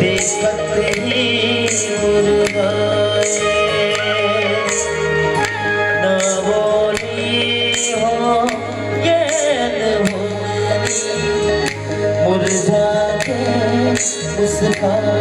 देखत ही मुरझाए ना बोली हो ये हो मुरझा के मुस्काए।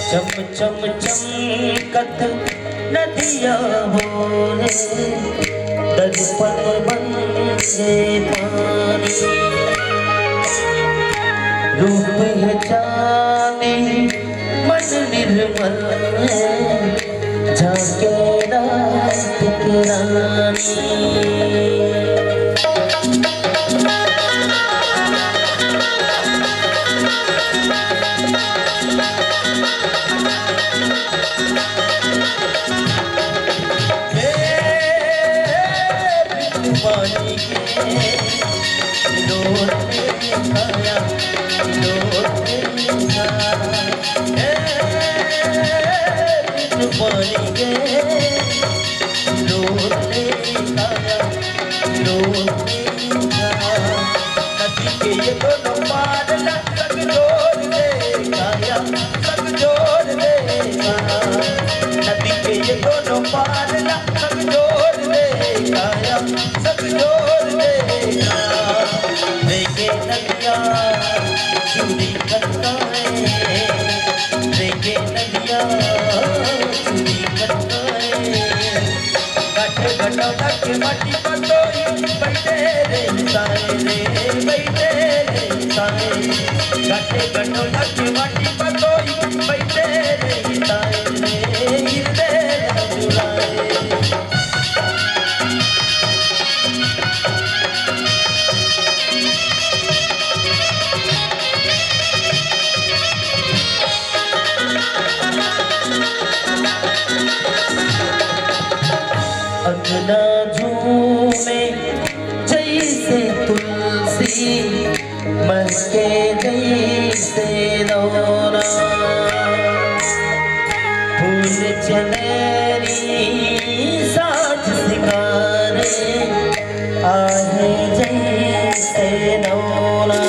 चम चम चमकत नदिया हो रे दर्पण बन से पानी रूप है चांदी मन निर्मल झांके रात की रानी। पानी के लोट में खाया लोट में खाया पानी के लोट में खाया लोट में खाया नदी के ये दोनों पार सब जोड़ दे खाया सब जोड़ दे खाया नदी के ये दोनों पार सब जोड़ दे खाया सब जोड़ देगा देखे नदिया चूड़ी करता है देखे नदिया चूड़ी करता है काटे घटा तक माटी पर तो बैठे रे साए रे बैठे रे साए काटे घटा तक माटी पर तो बैठे रे साए रे हिरदे जुलाए। अंगना झूमे जैसे तुलसी महके जैसे रौना फूल चमेली साज सिंगारे आहे जैसे रौना।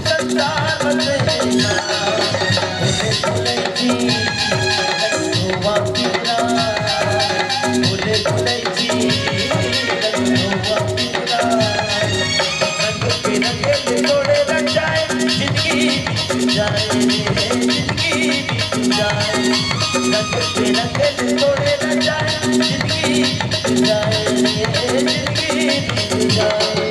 संसार रंग पे रंग थोड़े न जाए जिंदगी बीत जाए जिंदगी बीत जाए